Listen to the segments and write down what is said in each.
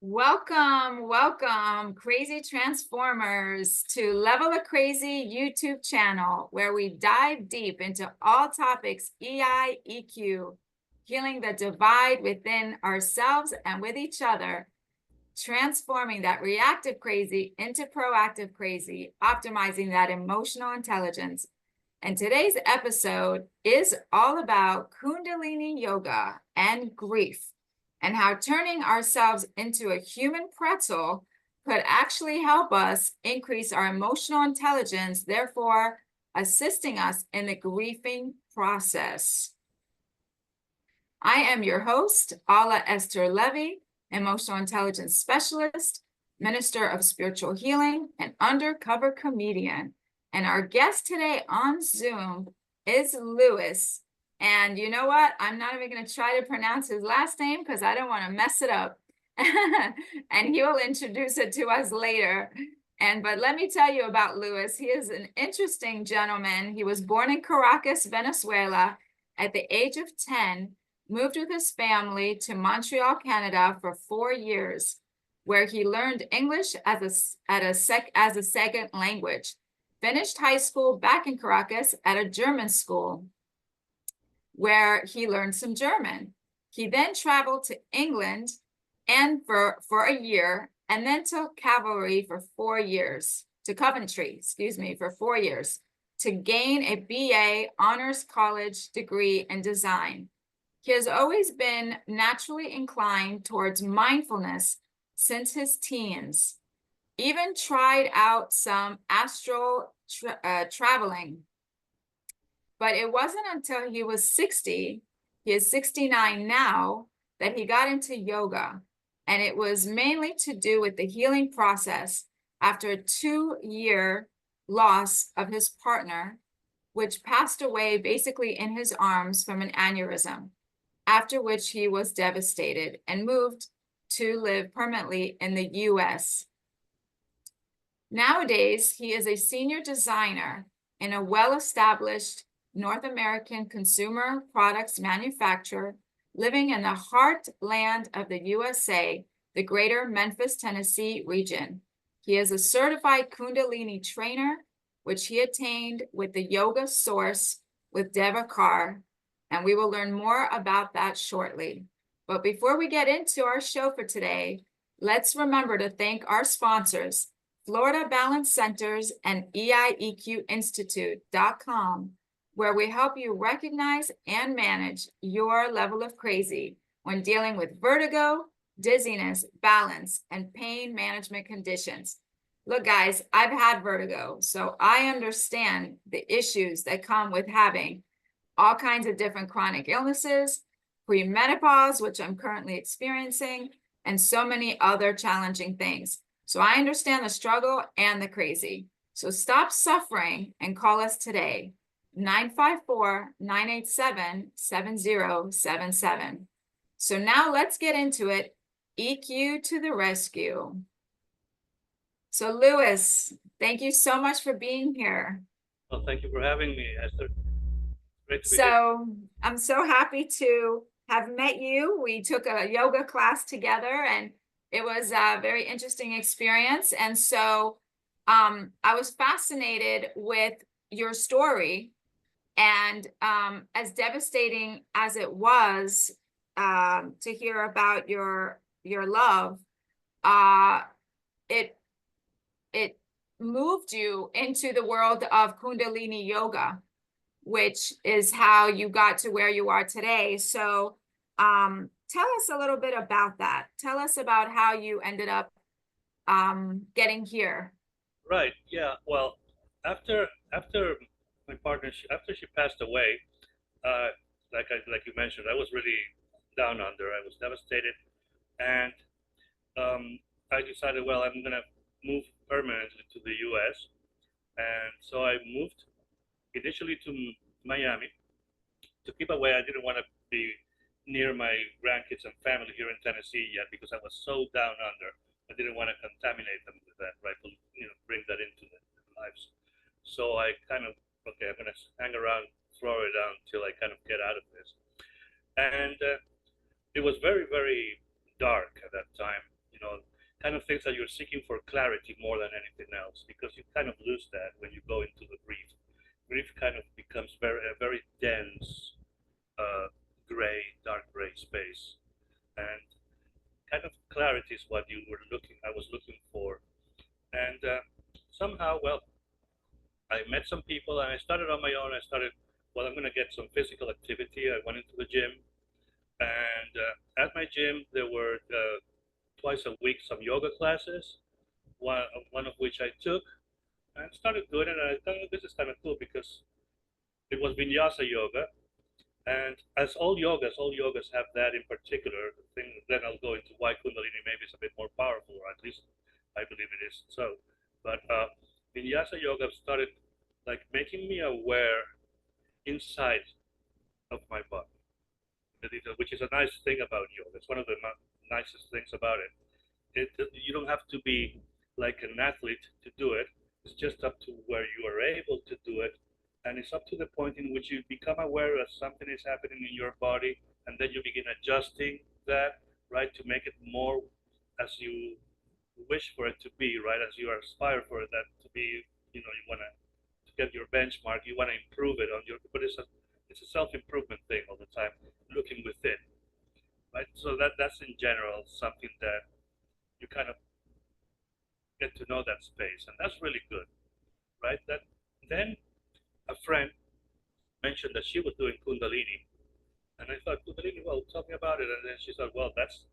Welcome, welcome, crazy transformers, to Level of Crazy YouTube channel, where we dive deep into all topics EI, EQ, healing the divide within ourselves and with each other, transforming that reactive crazy into proactive crazy, optimizing that emotional intelligence. And today's episode is all about Kundalini Yoga and grief, and how turning ourselves into a human pretzel could actually help us increase our emotional intelligence, therefore assisting us in the grieving process. I am your host, Ala Esther Levy, emotional intelligence specialist, minister of spiritual healing, and undercover comedian. And our guest today on Zoom is Louis. And you know what? I'm not even going to try to pronounce his last name because I don't want to mess it up. And he will introduce it to us later. But let me tell you about Louis. He is an interesting gentleman. He was born in Caracas, Venezuela at the age of 10, moved with his family to Montreal, Canada for 4 years, where he learned English as a second language. Finished high school back in Caracas at a German school, where he learned some German. He then traveled to England and for a year, and then to Cavalry for 4 years, to Coventry, excuse me, for 4 years, to gain a BA honors college degree in design. He has always been naturally inclined towards mindfulness since his teens, even tried out some astral traveling. But it wasn't until he was 60, he is 69 now, that he got into yoga. And it was mainly to do with the healing process after a 2-year loss of his partner, which passed away basically in his arms from an aneurysm, after which he was devastated and moved to live permanently in the US. Nowadays, he is a senior designer in a well-established North American consumer products manufacturer, living in the heartland of the USA, the greater Memphis, Tennessee region. He is a certified Kundalini trainer, which he attained with the Yoga Source with Deva Carr, and we will learn more about that shortly. But before we get into our show for today, let's remember to thank our sponsors, Florida Balance Centers and EIEQinstitute.com, where we help you recognize and manage your level of crazy when dealing with vertigo, dizziness, balance, and pain management conditions. Look, guys, I've had vertigo, so I understand the issues that come with having all kinds of different chronic illnesses, premenopause, which I'm currently experiencing, and so many other challenging things. So I understand the struggle and the crazy. So stop suffering and call us today, 954-987-7077. So now let's get into it. EQ to the rescue. So Louis, thank you so much for being here. Well, thank you for having me, Esther. Great to be here. So I'm so happy to have met you. We took a yoga class together, and it was a very interesting experience. And so I was fascinated with your story, and as devastating as it was to hear about your love, it moved you into the world of Kundalini Yoga, which is how you got to where you are today. So tell us a little bit about that. Tell us about how you ended up getting here. Right. Yeah. Well, after my partner, after she passed away, like you mentioned, I was really down under. I was devastated, and I decided, well, I'm gonna move permanently to the U.S. And so I moved initially to Miami to keep away. I didn't want to be near my grandkids and family here in Tennessee yet because I was so down under. I didn't want to contaminate them with that, right? Bring that into their lives. So I kind of, okay, I'm going to hang around Florida until I kind of get out of this. And it was very, very dark at that time. kind of things that you're seeking for clarity more than anything else, because you kind of lose that when you go into the grief. Grief kind of becomes a very dense, dark gray space, and kind of clarity is what I was looking for, and somehow, well, I met some people, and I started on my own. Well, I'm going to get some physical activity. I went into the gym, and at my gym, there were twice a week some yoga classes, one of which I took and started doing it. And I thought, this is kind of cool because it was vinyasa yoga. And as all yogas have that in particular thing. Then I'll go into why Kundalini maybe is a bit more powerful, or at least I believe it is so. But vinyasa yoga started like making me aware inside of my body, which is a nice thing about yoga. It's one of the nicest things about it. You don't have to be like an athlete to do it. It's just up to where you are able to do it, and it's up to the point in which you become aware that something is happening in your body, and then you begin adjusting that, right, to make it more as you wish for it to be, right, as you aspire for that to be. You want to get your benchmark. You want to improve it on your, but it's a self-improvement thing all the time, looking within, right? So that's in general something that you kind of get to know that space, and that's really good, right? That then a friend mentioned that she was doing Kundalini, and I thought, Kundalini, well, tell me about it. And then she said, well, that's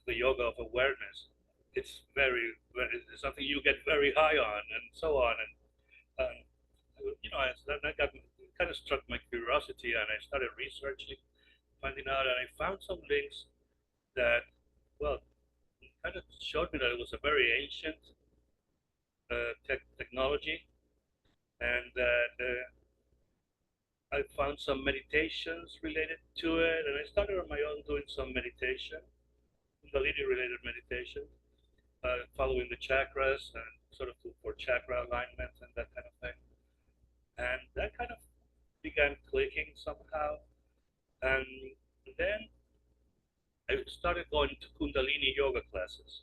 the yoga of awareness. It's it's something you get very high on, and so on. And um, that got kind of struck my curiosity, and I started researching, finding out, and I found some links that, well, kind of showed me that it was a very ancient technology, and that I found some meditations related to it, and I started on my own doing some meditation, Kundalini-related meditation, following the chakras and sort of for chakra alignment and that kind of thing. And that kind of began clicking somehow. And then I started going to Kundalini yoga classes.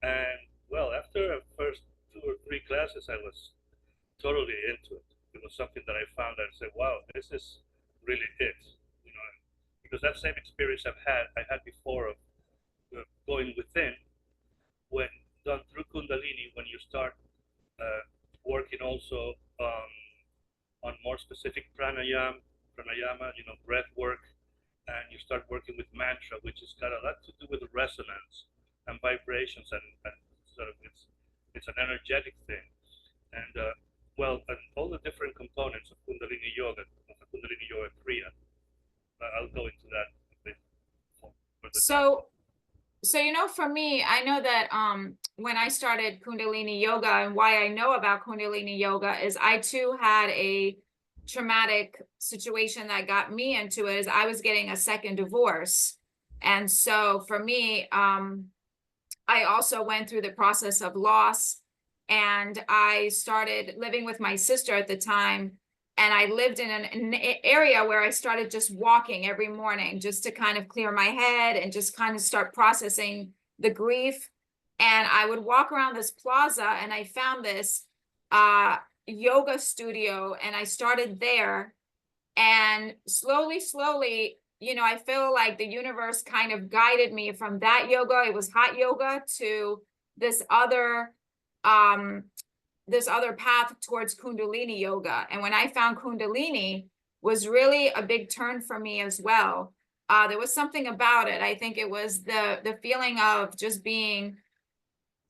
And well, after the first 2 or 3 classes, I was totally into it. It was something that I found that I said, wow, this is really it. Because that same experience I had before of going within, when done through Kundalini, when you start working also on more specific pranayama, breath work, and you start working with mantra, which has got a lot to do with resonance and vibrations, and sort of it's an energetic thing, and and all the different components of Kundalini Yoga, of the Kundalini Yoga Kriya. I'll go into that a bit further. So for me, I know that when I started Kundalini Yoga, and why I know about Kundalini Yoga is I too had a traumatic situation that got me into it. Is I was getting a second divorce, and so for me, I also went through the process of loss, and I started living with my sister at the time. And I lived in an area where I started just walking every morning just to kind of clear my head and just kind of start processing the grief. And I would walk around this plaza, and I found this yoga studio, and I started there. And slowly, I feel like the universe kind of guided me from that yoga. It was hot yoga to this other path towards Kundalini yoga. And when I found Kundalini was really a big turn for me as well. There was something about it. I think it was the feeling of just being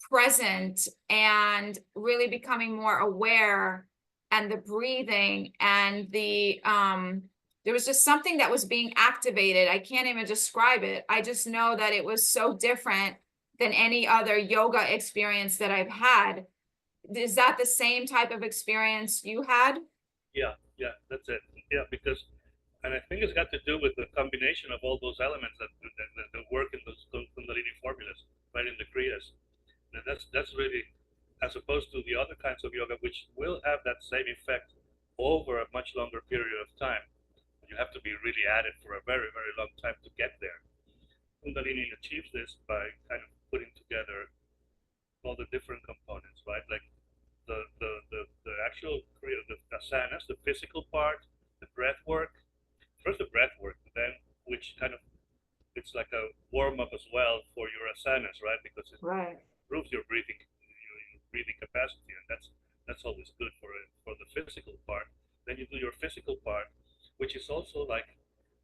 present and really becoming more aware, and the breathing, and there was just something that was being activated. I can't even describe it. I just know that it was so different than any other yoga experience that I've had. Is that the same type of experience you had? Yeah, that's it. Yeah, and I think it's got to do with the combination of all those elements that work in those Kundalini formulas, right, in the Kriyas. And that's really, as opposed to the other kinds of yoga, which will have that same effect over a much longer period of time. You have to be really at it for a very, very long time to get there. Kundalini achieves this by kind of putting together physical part, the breath work. First the breath work, then which kind of it's like a warm up as well for your asanas, right? Because it Right. improves your breathing capacity, and that's always good for the physical part. Then you do your physical part, which is also like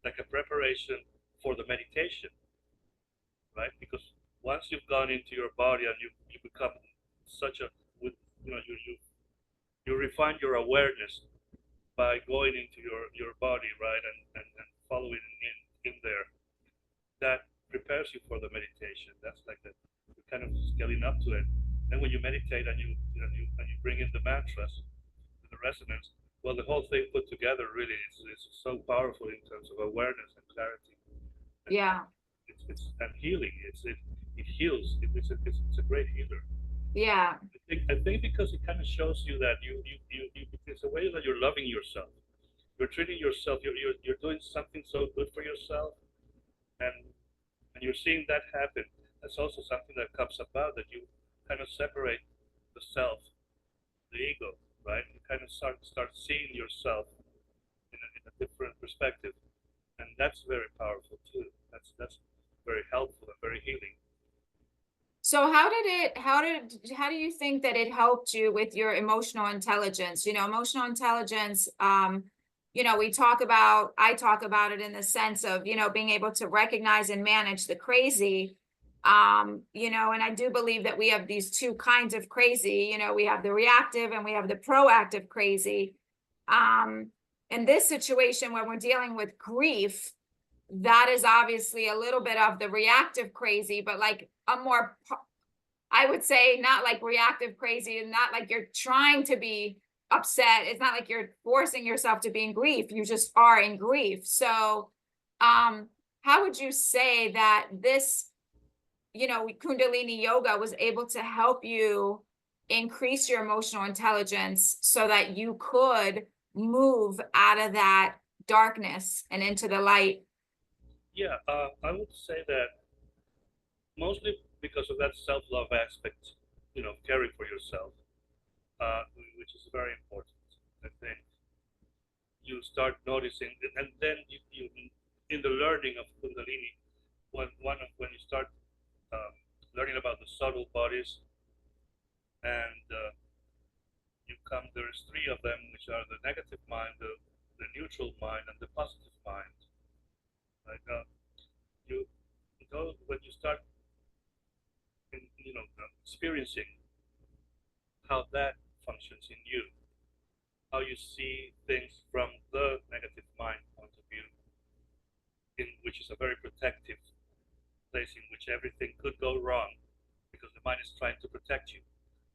a preparation for the meditation, right? Because once you've gone into your body and you become such a you know you refine your awareness by going into your body, right, and following in there. That prepares you for the meditation. That's like the kind of scaling up to it. Then when you meditate and you bring in the mantras, the resonance, well, the whole thing put together really is so powerful in terms of awareness and clarity. And Yeah. it's and healing. It heals. It's a great healer. Yeah. I think because it kind of shows you that it's a way that you're loving yourself. You're treating yourself. You're doing something so good for yourself, and you're seeing that happen. That's also something that comes about that you kind of separate the self, the ego, right? You kind of start seeing yourself in a different perspective, and that's very powerful too. That's very helpful and very healing. So how do you think that it helped you with your emotional intelligence? Emotional intelligence, I talk about it in the sense of, being able to recognize and manage the crazy. And I do believe that we have these two kinds of crazy. We have the reactive and we have the proactive crazy. In this situation, when we're dealing with grief, that is obviously a little bit of the reactive crazy, but like a more, I would say, not like reactive crazy, and not like you're trying to be upset. It's not like you're forcing yourself to be in grief. You just are in grief. So, how would you say that this, Kundalini yoga was able to help you increase your emotional intelligence so that you could move out of that darkness and into the light? Yeah, I would say that mostly because of that self-love aspect, caring for yourself, which is very important. I think you start noticing, and then you in the learning of Kundalini, when you start um, learning about the subtle bodies, and there's three of them, which are the negative mind, the neutral mind, and the positive mind. Like you, when you start experiencing how that functions in you, how you see things from the negative mind point of view, which is a very protective place in which everything could go wrong because the mind is trying to protect you.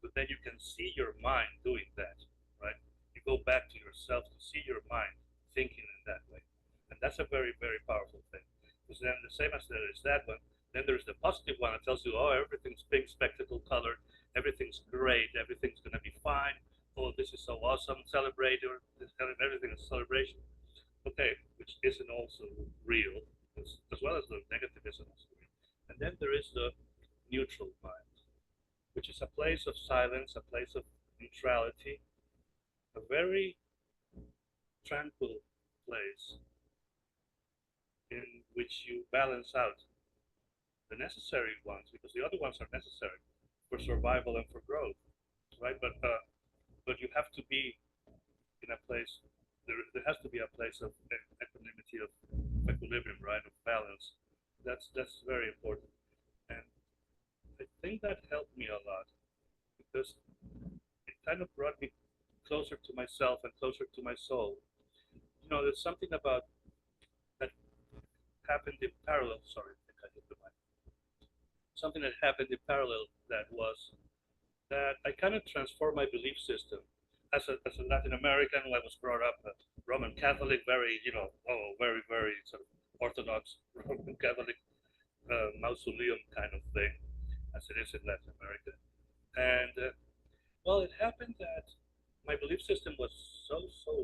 But then you can see your mind doing that, right? You go back to yourself to see your mind thinking in that way. And that's a very, very powerful thing. Because then the same as there is that one, then there's the positive one that tells you, oh, everything's pink, spectacle colored, everything's great, everything's going to be fine. Oh, this is so awesome, celebrate, or this kind of everything is celebration. Okay, which isn't also real, as well as the negative isn't also real. And then there is the neutral mind, which is a place of silence, a place of neutrality, a very tranquil place in which you balance out the necessary ones, because the other ones are necessary for survival and for growth, right? But you have to be in a place. There has to be a place of equanimity, of equilibrium, right? Of balance. That's very important, and I think that helped me a lot because it kind of brought me closer to myself and closer to my soul. There's something about that happened in parallel. Sorry, I think I hit the mic. Something that happened in parallel that was that I kind of transformed my belief system. As a Latin American, I was brought up a Roman Catholic, very, very, very sort of Orthodox Roman Catholic mausoleum kind of thing, as it is in Latin America. And well, it happened that my belief system was so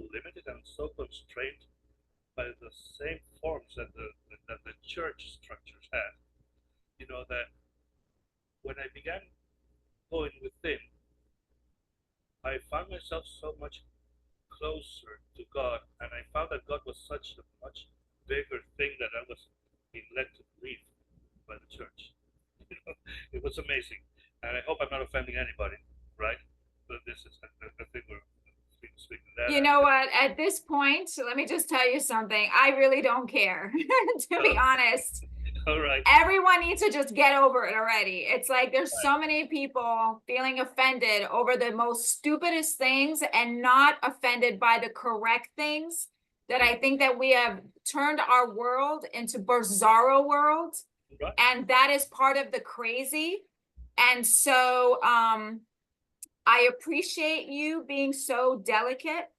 limited and so constrained by the same forms that the church structures had. That when I began going within, I found myself so much closer to God, and I found that God was such a much bigger thing that I was being led to believe by the church. It was amazing, and I hope I'm not offending anybody, right? But this is, I think we're speaking that You out. know what? At this point, let me just tell you something. I really don't care, to be honest. All right. Everyone needs to just get over it already. It's like there's Right. so many people feeling offended over the most stupidest things and not offended by the correct things, that I think that we have turned our world into bizarro world, Right. and that is part of the crazy. And so I appreciate you being so delicate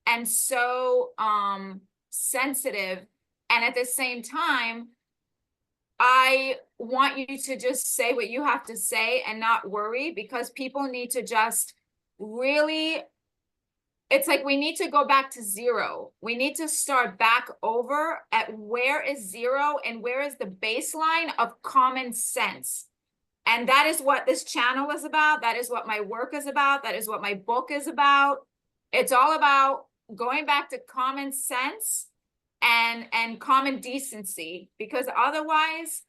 and so sensitive, and at the same time I want you to just say what you have to say and not worry, because people need to just really, it's like we need to go back to zero. We need to start back over at where is zero and where is the baseline of common sense. And that is what this channel is about. That is what my work is about. That is what my book is about. It's all about going back to common sense and common decency, because otherwise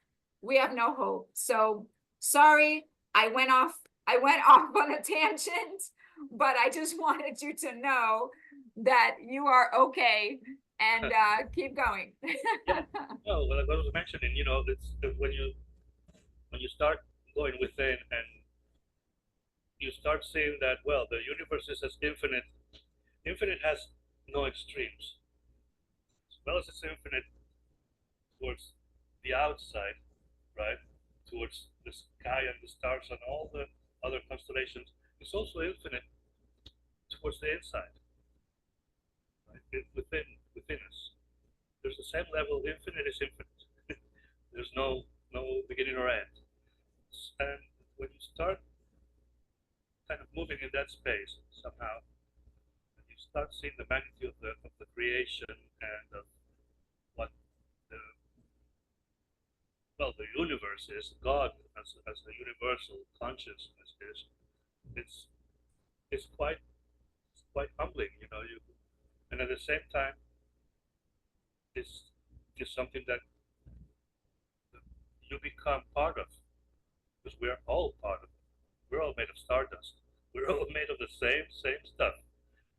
we have no hope. So sorry, I went off on a tangent, but I just wanted you to know that you are okay, and keep going. Yeah. No, well, like I was mentioning, it's when you start going within and you start seeing that, well, the universe is as infinite. Infinite has no extremes. As well as it's infinite towards the outside, right? Towards the sky and the stars and all the other constellations, it's also infinite towards the inside, right? Within us. There's the same level. Infinite is infinite. There's no beginning or end. And when you start kind of moving in that space somehow, and you start seeing the magnitude of the creation and of what the well, the universe is, God as a universal consciousness is, it's it's quite humbling, and at the same time, it's just something that you become part of, because we're all part of it. We're all made of stardust. We're all made of the same stuff,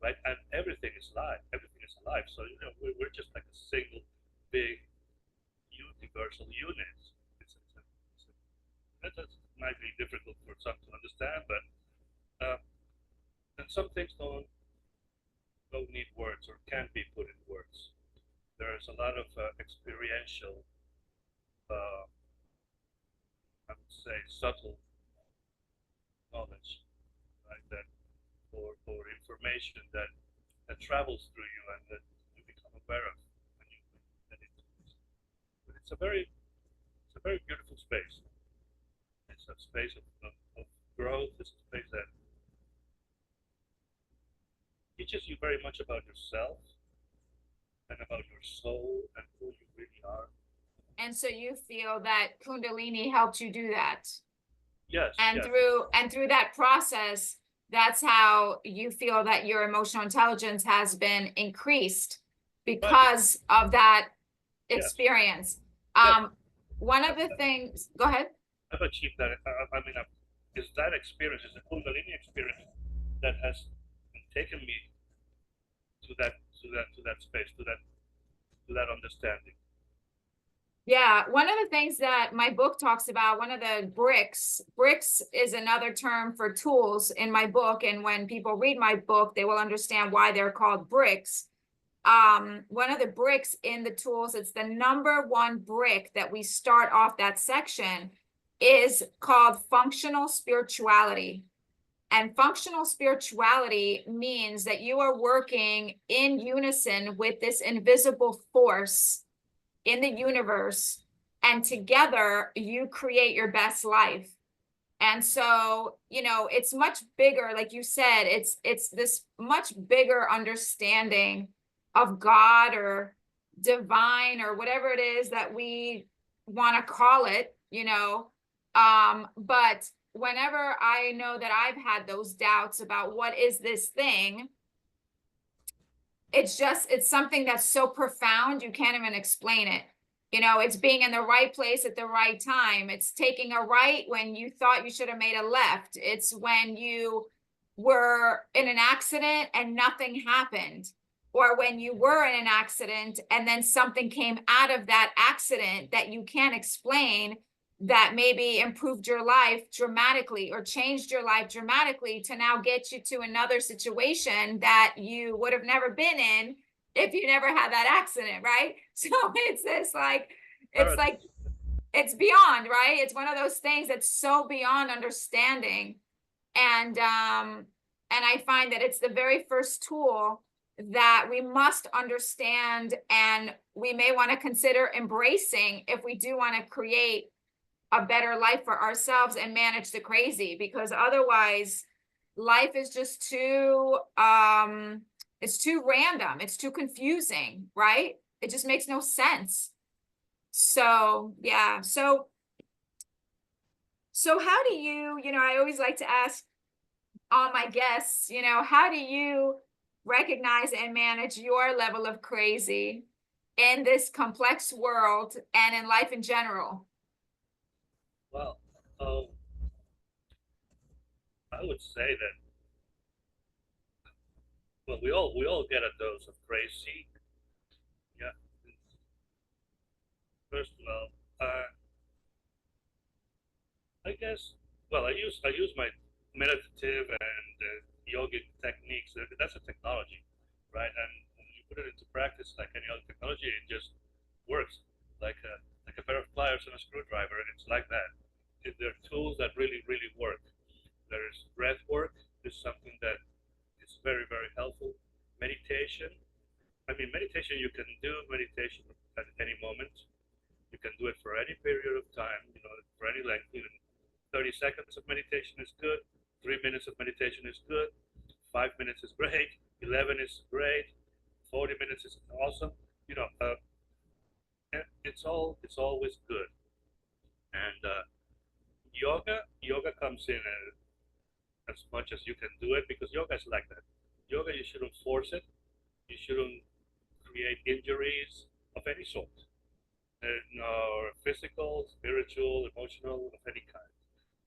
right? And everything is live. Everything is alive. So we're just like a single big universal unit. That might be difficult for some to understand, but and some things don't need words or can't be put in words. There's a lot of experiential, I would say, subtle knowledge, right? That or information that travels through you and that you become aware of, and it's a very beautiful space. It's a space of growth. It's a space that teaches you very much about yourself and about your soul and who you really are. And so you feel that Kundalini helped you do that. Yes. And Yes. through that process, that's how you feel that your emotional intelligence has been increased because of that experience. Yes. One of the things, go ahead. I've achieved that. I mean, is that experience, is the Kundalini experience that has taken me to that space, to that understanding. Yeah, one of the things that my book talks about, one of the bricks is another term for tools in my book. And when people read my book, they will understand why they're called bricks. One of the bricks in the tools, it's the number one brick that we start off that section, is called functional spirituality. And functional spirituality means that you are working in unison with this invisible force in the universe, and together you create your best life. And so, it's much bigger, like you said, it's this much bigger understanding of God or divine or whatever it is that we want to call it, but whenever I know that I've had those doubts about what is this thing, it's something that's so profound you can't even explain it. You know, it's being in the right place at the right time. It's taking a right when you thought you should have made a left. It's when you were in an accident and nothing happened, or when you were in an accident and then something came out of that accident that you can't explain, that maybe improved your life dramatically or changed your life dramatically to now get you to another situation that you would have never been in if you never had that accident, right? So it's this like, it's Paradox. like, it's beyond, right? It's one of those things that's so beyond understanding. And I find that it's the very first tool that we must understand, and we may want to consider embracing if we do want to create a better life for ourselves and manage the crazy, because otherwise life is just too it's too random, it's too confusing, right? It just makes no sense. So yeah, so how do you, I always like to ask all my guests, how do you recognize and manage your level of crazy in this complex world and in life in general? Well, um, I would say that, well, we all get a dose of crazy. Yeah. First of all, I guess, well, I use my meditative and yogic techniques. That's a technology, right? And when you put it into practice, like any other technology, it just works like a pair of pliers and a screwdriver, and it's like that. There are tools that really really work. There's breath work. Is something that is very very helpful. Meditation. I mean, meditation. You can do meditation at any moment. You can do it for any period of time, for any length. Even 30 seconds of meditation is good. 3 minutes of meditation is good. 5 minutes is great. 11 is great. 40 minutes is awesome. You know, uh, it's always good. And yoga comes in as much as you can do it, because yoga is like that. Yoga, you shouldn't force it. You shouldn't create injuries of any sort, nor physical, spiritual, emotional, of any kind.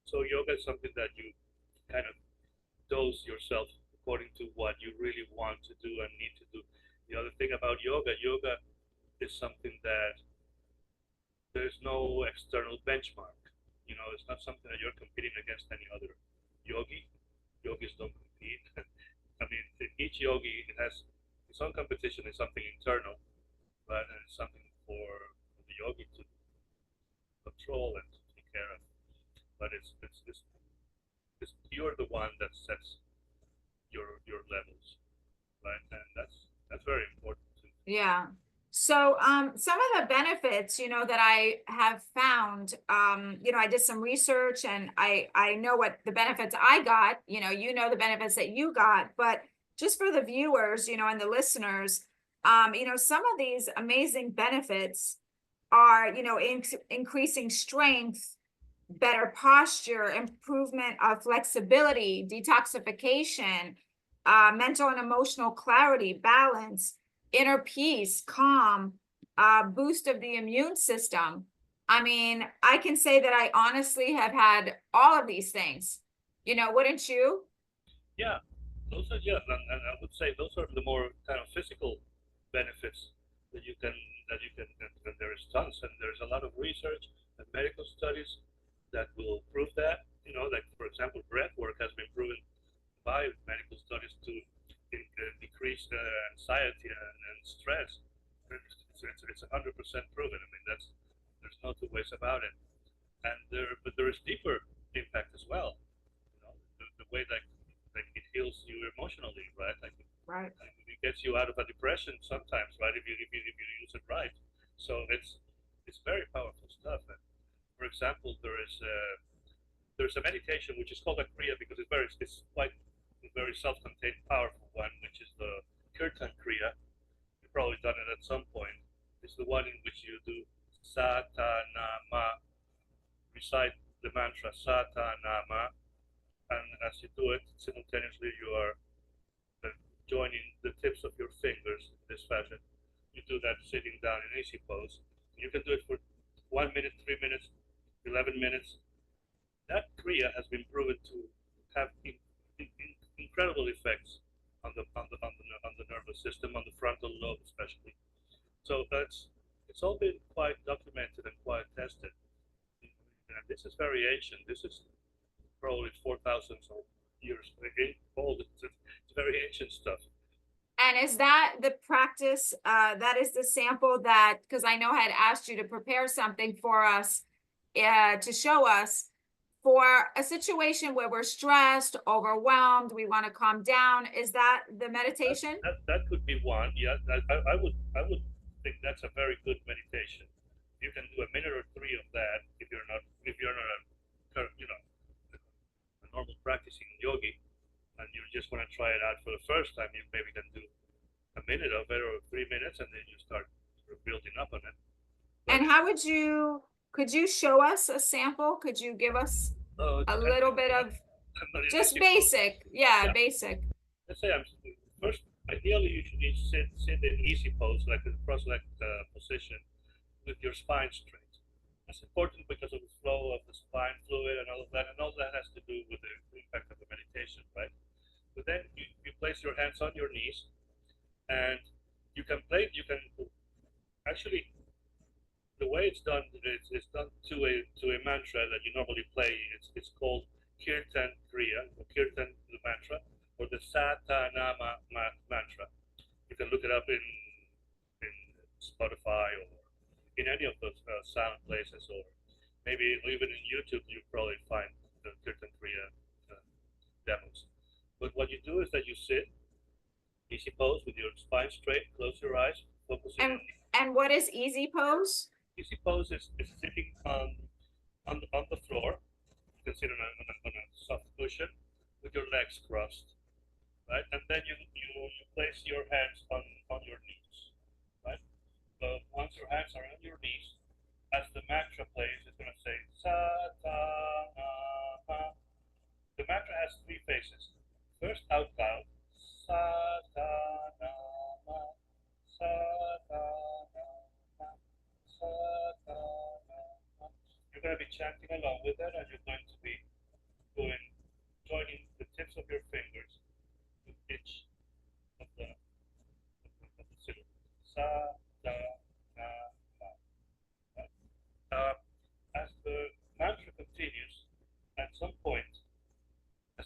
So yoga is something that you kind of dose yourself according to what you really want to do and need to do. The other thing about yoga is something that there's no external benchmark. It's not something that you're competing against any other yogi. Yogis don't compete. I mean, each yogi has its own competition. Is something internal, but it's something for the yogi to control and to take care of. But it's you're the one that sets your levels, right? And that's very important too. Yeah. So some of the benefits, that I have found, I did some research and I know what the benefits I got, the benefits that you got, but just for the viewers, and the listeners, some of these amazing benefits are, increasing strength, better posture, improvement of flexibility, detoxification, mental and emotional clarity, balance, inner peace, calm, boost of the immune system. I mean, I can say that I honestly have had all of these things. Wouldn't you? Yeah, and I would say those are the more kind of physical benefits that you can and there is tons, and there's a lot of research and medical studies that will prove that. Like for example, breath work has been proven by medical studies to decrease anxiety and stress. It's 100% proven. I mean, there's no two ways about it. But there is deeper impact as well. The way like it heals you emotionally, right? Right. It gets you out of a depression sometimes, right? If you use it right. So it's very powerful stuff. And for example, there's a meditation which is called a kriya because it's quite a very self-contained, powerful one, which is the kirtan kriya. You've probably done it at some point. It's the one in which you do sata nama, recite the mantra sata nama, and as you do it, simultaneously you are joining the tips of your fingers in this fashion. You do that sitting down in easy pose. You can do it for 1 minute, 3 minutes, 11 minutes. That kriya has been proven to have incredible effects on the nervous system, on the frontal lobe especially. So it's all been quite documented and quite tested. And this is very ancient. This is probably 4,000 years old. It's very ancient stuff. And is that the practice, that is the sample that, because I know I had asked you to prepare something for us, to show us for a situation where we're stressed, overwhelmed, we want to calm down. Is that the meditation? That could be one. Yeah, I would think that's a very good meditation. You can do a minute or three of that if you're not a normal practicing yogi, and you just want to try it out for the first time. You maybe can do a minute of it or 3 minutes, and then you start sort of building up on it. But, and how would you, could you show us a sample? Could you give us a little bit of just basic? Yeah, basic. Let's say first, ideally you should sit in easy pose, like a cross-legged position, with your spine straight. That's important because of the flow of the spine fluid and all of that, and all that has to do with the impact of the meditation, right? But then you place your hands on your knees, and you can actually, the way it's done, it's done to a mantra that you normally play. It's called Kirtan Kriya, or Kirtan the mantra, or the Satanama mantra. You can look it up in Spotify or in any of those sound places, or maybe even in YouTube. You probably find the Kirtan Kriya demos. But what you do is that you sit easy pose with your spine straight, close your eyes, focusing. And what is easy pose? Easy pose is sitting on the floor. You can sit on a soft cushion with your legs crossed, right? And then you place your hands on your knees, right? So once your hands are on your knees, as the mantra plays, it's going to say Satanama. The mantra has three phases. First, out loud, Satanama, Satanama, Satanama. You're going to be chanting along with that, and you're going to be joining the tips of your fingers with each of the syllables. Satanama. As the mantra continues, at some point,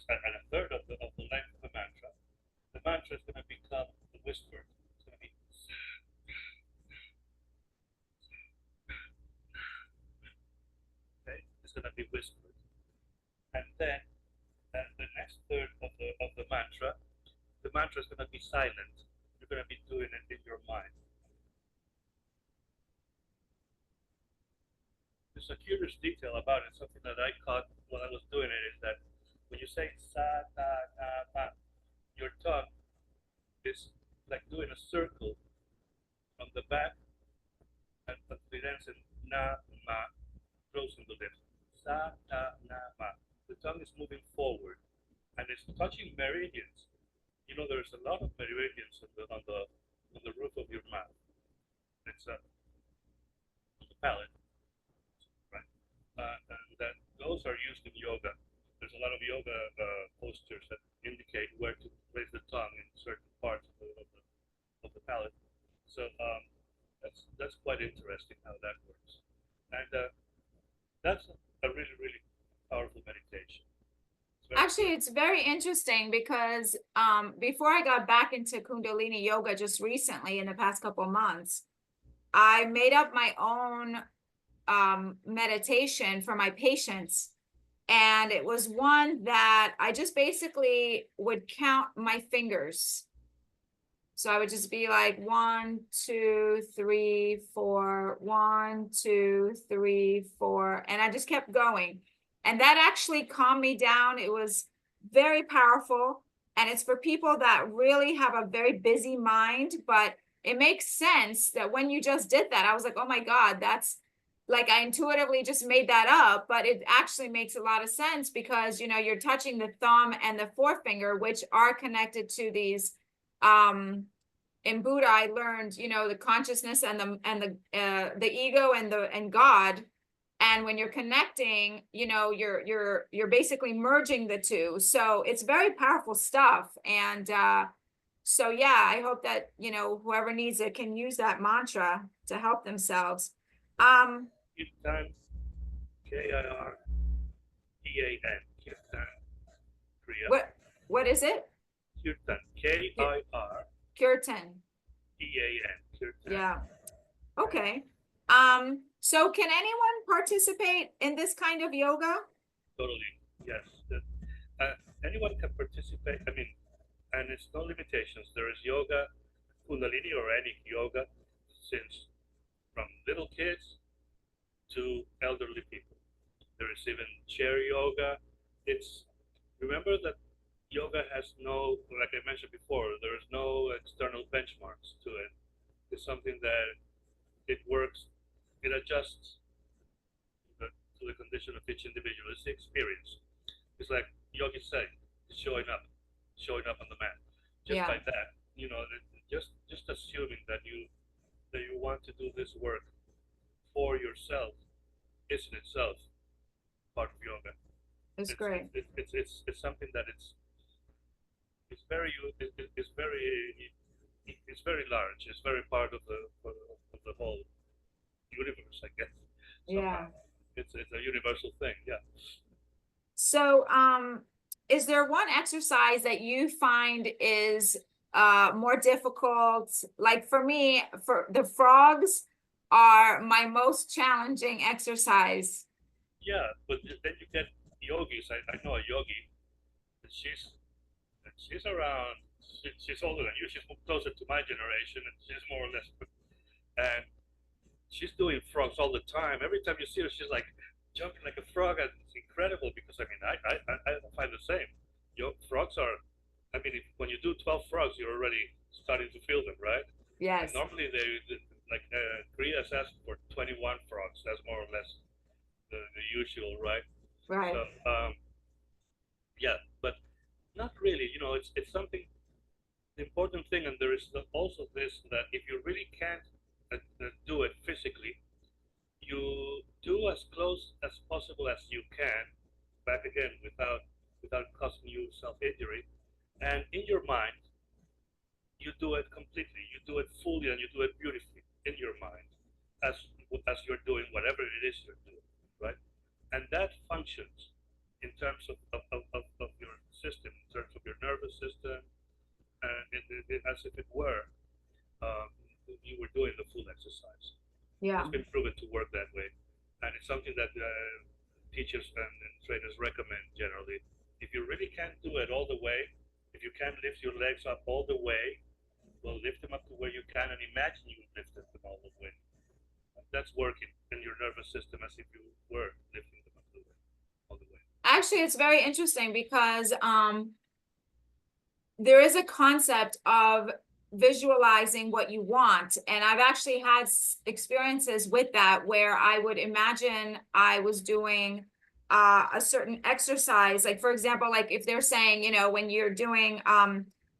and a third of the length of the mantra is going to become the whisper. It's going to be. Okay, it's going to be whispered, and then the next third of the mantra is going to be silent. You're going to be doing it in your mind. There's a curious detail about it. Something that I caught when I was doing it is that when you say sa ta na ma, your tongue is like doing a circle from the back, and it ends in na ma, closing the lips. Sa ta na ma. The tongue is moving forward, and it's touching meridians. You know, there's a lot of meridians on the roof of your mouth. It's on the palate, right? And that those are used in yoga. There's a lot of yoga postures that indicate where to place the tongue in certain parts of the palate. So that's quite interesting how that works, and that's a really, really powerful meditation. Actually, it's very interesting because before I got back into Kundalini Yoga just recently in the past couple of months, I made up my own meditation for my patients. And it was one that I just basically would count my fingers. So I would just be like 1, 2, 3, 4, 1, 2, 3, 4. And I just kept going. And that actually calmed me down. It was very powerful. And it's for people that really have a very busy mind. But it makes sense that when you just did that, I was like, oh my God, that's like I intuitively just made that up. But it actually makes a lot of sense because, you know, you're touching the thumb and the forefinger, which are connected to these in Buddha, I learned, you know, the consciousness and the ego and God. And when you're connecting, you know, you're basically merging the two. So it's very powerful stuff. And so yeah, I hope that, you know, whoever needs it can use that mantra to help themselves. Kirtan, Kirtan, Kirtan, Kriya. What is it? Kirtan, Kirtan, Kirtan. Kirtan. Yeah. Okay. So can anyone participate in this kind of yoga? Totally, yes. Anyone can participate. I mean, and it's no limitations. There is yoga, Kundalini or any yoga, since from little kids to elderly people. There is even chair yoga. It's remember that yoga has no, like I mentioned before, there is no external benchmarks to it. It's something that it works, it adjusts to the condition of each individual. It's the experience. It's like yogi say, showing up on the mat. Just Yeah. like that, you know, just assuming that you want to do this work for yourself is in itself part of yoga. It's great. It's something that it's very it's very large. It's very part of the whole universe, I guess. Yeah. It's a universal thing. Yeah. So, is there one exercise that you find is more difficult? Like for me, for the frogs are my most challenging exercise. Yeah, but then you get yogis. I know a yogi. She's around. She's older than you. She's closer to my generation, and she's more or less. And she's doing frogs all the time. Every time you see her, she's like jumping like a frog, and it's incredible because I mean, I find the same. Frogs are. I mean, when you do 12 frogs, you're already starting to feel them, right? Yes. And normally like Korea's asking for 21 frogs. That's more or less the usual, right? Right. So yeah, but not really. You know, it's something. The important thing, and there is also this that if you really can't do it physically, you do as close as possible as you can. Back again, without causing you self injury, and in your mind, you do it completely. You do it fully, and you do it beautifully in your mind, as you're doing whatever it is you're doing, right? And that functions in terms of your system, in terms of your nervous system, and as if it were you were doing the full exercise. Yeah. It's been proven to work that way, and it's something that teachers and trainers recommend generally. If you really can't do it all the way, if you can't lift your legs up all the way, well, lift them up to where you can, and imagine you lifted them all the way. That's working in your nervous system as if you were lifting them up all the way. Actually, it's very interesting because there is a concept of visualizing what you want. And I've actually had experiences with that where I would imagine I was doing a certain exercise. Like, for example, like if they're saying, you know, when you're doing,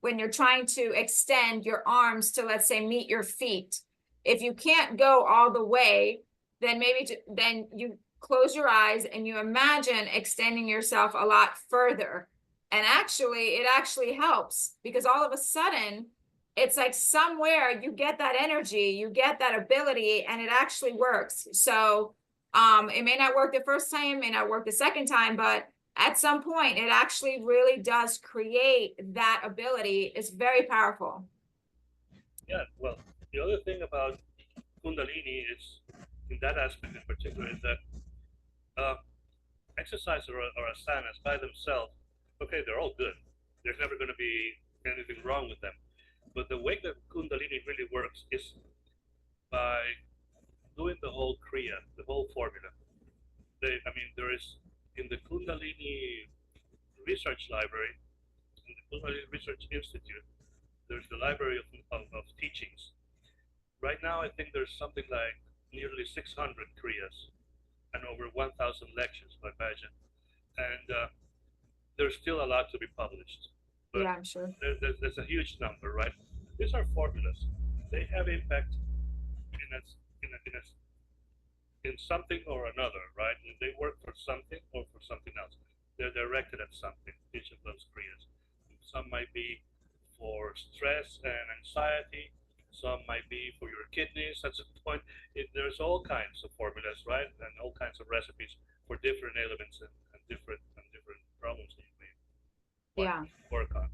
when you're trying to extend your arms to, let's say, meet your feet, if you can't go all the way, then then you close your eyes and you imagine extending yourself a lot further. And actually, it actually helps because all of a sudden, it's like somewhere you get that energy, you get that ability, and it actually works. So it may not work the first time, may not work the second time, but at some point, it actually really does create that ability. It's very powerful. Yeah, well, the other thing about Kundalini is, in that aspect in particular, is that exercise or asanas by themselves, okay, they're all good. There's never going to be anything wrong with them. But the way that Kundalini really works is by doing the whole Kriya, the whole formula. I mean, there is in the Kundalini Research Library, in the Kundalini Research Institute, there's the library of teachings. Right now, I think there's something like nearly 600 Kriyas and over 1,000 lectures by Bhajan. And there's still a lot to be published. but Yeah, I'm sure. there's a huge number, right? These are formulas. They have impact in a, in something or another, right? They work for something or for something else. They're directed at something, each of those kriyas. Some might be for stress and anxiety. Some might be for your kidneys at some point. There's all kinds of formulas, right? And all kinds of recipes for different elements and different problems that you may want Yeah. to work on.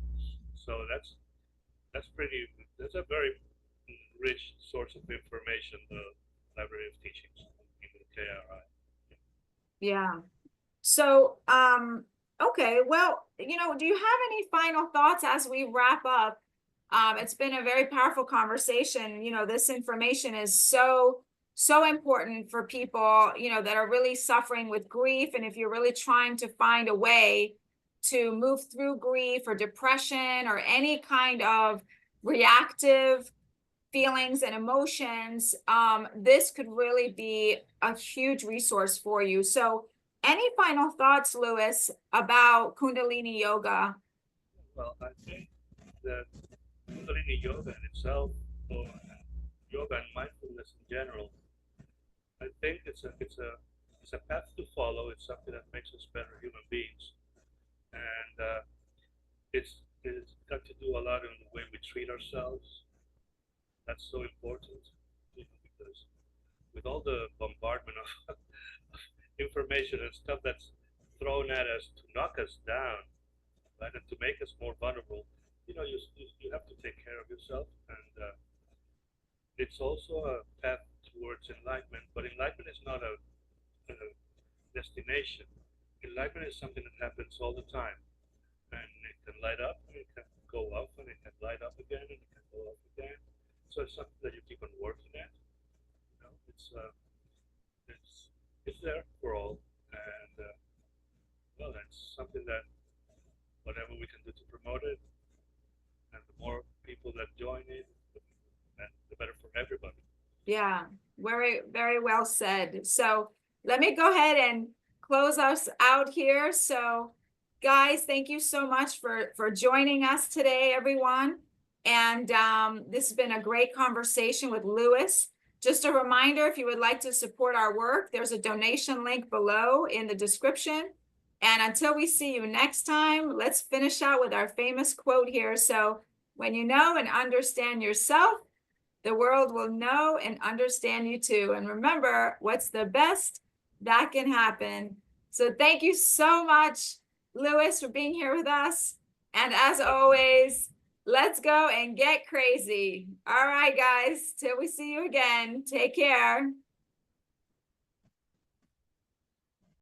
So that's pretty. That's a very rich source of information. The Library of Teachings in the KRI. Yeah. So, okay, well, do you have any final thoughts as we wrap up? It's been a very powerful conversation. This information is so important for people, that are really suffering with grief. And if you're really trying to find a way to move through grief or depression or any kind of reactive feelings and emotions, this could really be a huge resource for you. So, any final thoughts, Louis, about Kundalini Yoga? Well, I think that Kundalini Yoga in itself, or yoga and mindfulness in general, I think it's a path to follow. It's something that makes us better human beings, and it's got to do a lot in the way we treat ourselves. That's so important, because with all the bombardment of information and stuff that's thrown at us to knock us down, right, and to make us more vulnerable, you have to take care of yourself, and it's also a path towards enlightenment. But enlightenment is not a destination. Enlightenment is something that happens all the time, and it can light up, and it can go off, and it can light up again, and it can go off again. So it's something that you keep on working at. It's it's there for all, and well, that's something that whatever we can do to promote it, and the more people that join it, the better for everybody. Yeah, very, very well said. So let me go ahead and close us out here. So, guys, thank you so much for joining us today, everyone. And this has been a great conversation with Louis. Just a reminder, if you would like to support our work, there's a donation link below in the description. And until we see you next time, let's finish out with our famous quote here. So, when you know and understand yourself, the world will know and understand you too. And remember, what's the best that can happen? So thank you so much, Louis, for being here with us. And as always, let's go and get crazy. All right, guys, till we see you again. Take care.